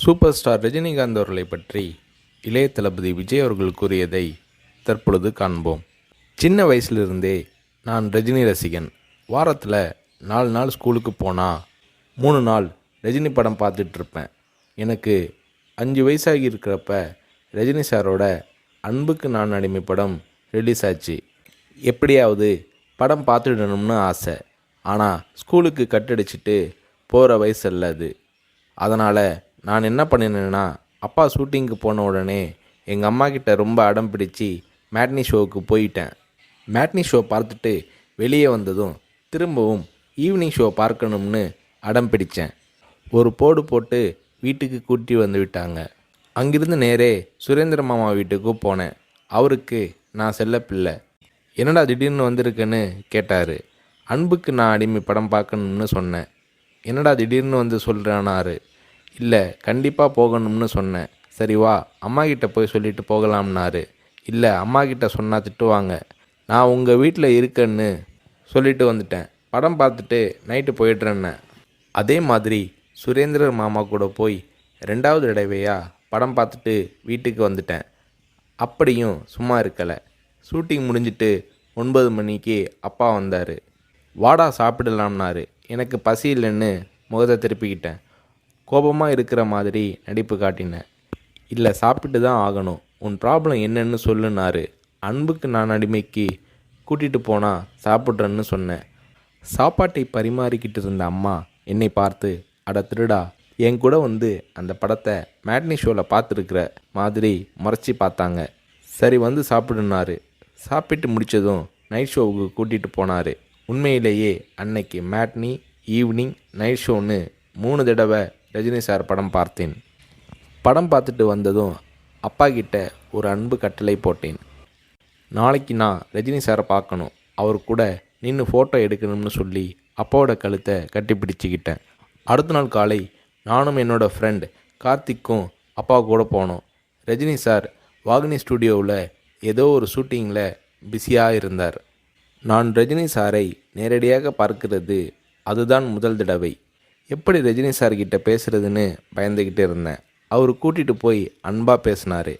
Super star Rajinikanth அவர்களை பற்றி இளைய தளபதி விஜய் அவர்கள் கூறியதை தற்பொழுது காண்போம். சின்ன வயசுலிருந்தே நான் ரஜினி ரசிகன். வாரத்தில் 4 நாள் ஸ்கூலுக்கு போனால் 3 நாள் ரஜினி படம் பார்த்துட்ருப்பேன். எனக்கு 5 வயசாகி இருக்கிறப்ப ரஜினி சாரோட அன்புக்கு நான் அடிமை படம் ரிலீஸ் ஆச்சு. எப்படியாவது படம் பார்த்துடணும்னு ஆசை. ஆனால் ஸ்கூலுக்கு கட்டடிச்சிட்டு போகிற வயசு அல்ல அது. அதனால் நான் என்ன பண்ணினேன்னா, அப்பா ஷூட்டிங்க்கு போன உடனே எங்கள் அம்மா கிட்ட ரொம்ப அடம் பிடிச்சி மேட்னி ஷோவுக்கு போயிட்டேன். மேட்னி ஷோ பார்த்துட்டு வெளியே வந்ததும் திரும்பவும் ஈவினிங் ஷோ பார்க்கணும்னு அடம் பிடித்தேன். ஒரு போடு போட்டு வீட்டுக்கு கூட்டி வந்து விட்டாங்க. அங்கிருந்து நேரே சுரேந்திர மாமா வீட்டுக்கு போனேன். அவருக்கு நான் செல்லப்பிள்ளை. என்னடா திடீர்னு வந்திருக்கேன்னு கேட்டார். அன்புக்கு நான் அடிமை படம் பார்க்கணும்னு சொன்னேன். என்னடா திடீர்னு வந்து சொல்கிறானாரு. இல்லை, கண்டிப்பாக போகணும்னு சொன்னேன். சரி வா, அம்மா கிட்ட போய் சொல்லிட்டு போகலாம்னாரு. இல்லை, அம்மா கிட்ட சொன்னால் திட்டுவாங்க. நான் உங்கள் வீட்டில் இருக்கேன்னு சொல்லிட்டு வந்துட்டேன். படம் பார்த்துட்டு நைட்டு போயிடுறேன்னு. அதே மாதிரி சுரேந்திரர் மாமா கூட போய் 2வது தடவையாக படம் பார்த்துட்டு வீட்டுக்கு வந்துட்டேன். அப்படியும் சும்மா இருக்கலை. ஷூட்டிங் முடிஞ்சிட்டு 9 மணிக்கு அப்பா வந்தார். வாடா சாப்பிடலாம்னாரு. எனக்கு பசி இல்லைன்னு முகத்தை திருப்பிக்கிட்டேன். கோபமாக இருக்கிற மாதிரி நடிப்பு காட்டினேன். இல்லை, சாப்பிட்டு தான் ஆகணும். உன் ப்ராப்ளம் என்னன்னு சொல்லுனாரு. அன்புக்கு நான் அடிமைக்கு கூட்டிகிட்டு போனால் சாப்பிட்றேன்னு சொன்னேன். சாப்பாட்டை பரிமாறிக்கிட்டு இருந்த அம்மா என்னை பார்த்து, அட திருடா, என் கூட வந்து அந்த படத்தை மேட்னி ஷோவில் பார்த்துருக்குற மாதிரி முறைச்சி பார்த்தாங்க. சரி வந்து சாப்பிடுனாரு. சாப்பிட்டு முடித்ததும் நைட் ஷோவுக்கு கூட்டிகிட்டு போனார். உண்மையிலேயே அன்னைக்கு மேட்னி, ஈவினிங், நைட் ஷோன்னு 3 தடவை ரஜினி சார் படம் பார்த்தேன். படம் பார்த்துட்டு வந்ததும் அப்பா கிட்ட ஒரு அன்பு கட்டளை போட்டேன். நாளைக்கு நான் ரஜினி சாரை பார்க்கணும், அவர் கூட நின்று ஃபோட்டோ எடுக்கணும்னு சொல்லி அப்பாவோட கழுத்தை கட்டி பிடிச்சிக்கிட்டேன். அடுத்த நாள் காலை நானும் என்னோடய ஃப்ரெண்ட் கார்த்திக்கும் அப்பா கூட போனோம். ரஜினி சார் வாகினி ஸ்டுடியோவில் ஏதோ ஒரு ஷூட்டிங்கில் பிஸியாக இருந்தார். நான் ரஜினி சாரை நேரடியாக பார்க்கிறது அதுதான் முதல் தடவை. எப்படி ரஜினி சார்கிட்ட பேசுகிறதுன்னு பயந்துக்கிட்டு இருந்தேன். அவர் கூட்டிகிட்டு போய் அன்பாக பேசினார்.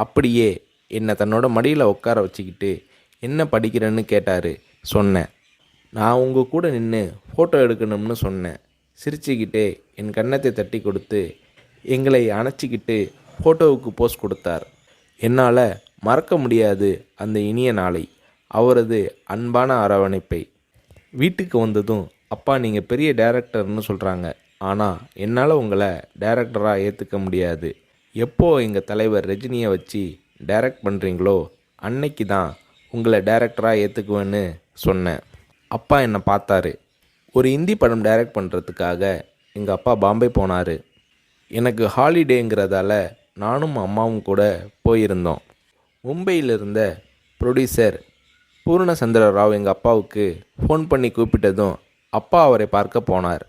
அப்படியே என்னை தன்னோட மடியில் உட்கார வச்சுக்கிட்டு என்ன படிக்கிறேன்னு கேட்டார். சொன்னேன், நான் உங்கள் கூட நின்று ஃபோட்டோ எடுக்கணும்னு சொன்னேன். சிரிச்சுக்கிட்டே என் கன்னத்தை தட்டி கொடுத்து எங்களை அணைச்சிக்கிட்டு ஃபோட்டோவுக்கு போஸ் கொடுத்தார். என்னால் மறக்க முடியாது அந்த இனிய நாளை, அவரது அன்பான அரவணைப்பை. வீட்டுக்கு வந்ததும், அப்பா நீங்கள் பெரிய டைரக்டர்னு சொல்கிறாங்க, ஆனால் என்னால் உங்களை டைரக்டராக ஏற்றுக்க முடியாது. எப்போ எங்கள் தலைவர் ரஜினியை வச்சு டைரக்ட் பண்ணுறீங்களோ அன்னைக்கு தான் உங்களை டைரக்டராக ஏற்றுக்குவேன்னு சொன்னேன். அப்பா என்னை பார்த்தாரு. ஒரு ஹிந்தி படம் டைரக்ட் பண்ணுறதுக்காக எங்கள் அப்பா பாம்பே போனார். எனக்கு ஹாலிடேங்கிறதால நானும் அம்மாவும் கூட போயிருந்தோம். மும்பையில் இருந்த ப்ரொடியூசர் பூர்ணச்சந்திர ராவ் எங்கள் அப்பாவுக்கு ஃபோன் பண்ணி கூப்பிட்டதும் அப்பா அவரை பார்க்க போனார்.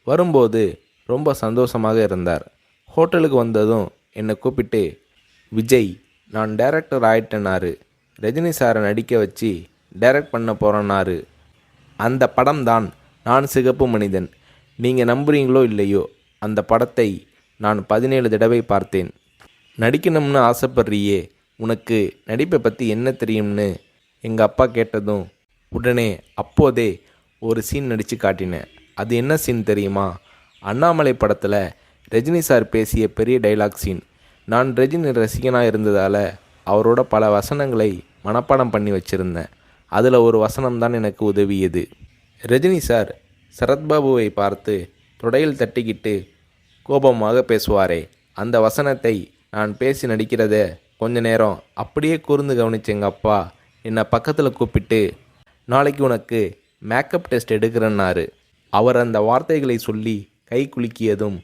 வரும்போது ரொம்ப சந்தோஷமாக இருந்தார். ஹோட்டலுக்கு வந்ததும் என்னை கூப்பிட்டு, விஜய், நான் டைரக்டர் ஆயிட்டேனாரு. ரஜினி சாரை நடிக்க வச்சு டைரக்ட் பண்ண போகிறேன்னாரு. அந்த படம் தான் நான் சிகப்பு மனிதன். நீங்கள் நம்புறீங்களோ இல்லையோ, அந்த படத்தை நான் 17 தடவை பார்த்தேன். நடிக்கணும்னு ஆசைப்படுறியே, உனக்கு நடிப்பை பற்றி என்ன தெரியும்னு எங்கள் அப்பா கேட்டதும் உடனே அப்போதே ஒரு சீன் நடித்து காட்டினேன். அது என்ன சீன் தெரியுமா? அண்ணாமலை படத்தில் ரஜினி சார் பேசிய பெரிய டைலாக் சீன். நான் ரஜினி ரசிகனாக இருந்ததால் அவரோட பல வசனங்களை மனப்பாடம் பண்ணி வச்சுருந்தேன். அதில் ஒரு வசனம்தான் எனக்கு உதவியது. ரஜினி சார் சரத்பாபுவை பார்த்து தொடையில் தட்டிக்கிட்டு கோபமாக பேசுவாரே, அந்த வசனத்தை நான் பேசி நடிக்கிறத கொஞ்ச நேரம் அப்படியே கூர்ந்து கவனிச்ச எங்கள் அப்பா என்னை பக்கத்தில் கூப்பிட்டு, நாளைக்கு உனக்கு மேக்கப் டெஸ்ட் எடுக்கிறேன்னாரு. அவர் அந்த வார்த்தைகளை சொல்லி கை குலுக்கியதும்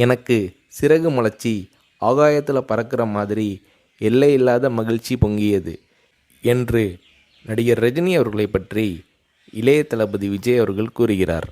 எனக்கு சிறகு முளைச்சி ஆகாயத்தில் பறக்கிற மாதிரி எல்லையில்லாத மகிழ்ச்சி பொங்கியது என்று நடிகர் ரஜினி அவர்களை பற்றி இளைய தளபதி விஜய் அவர்கள் கூறுகிறார்.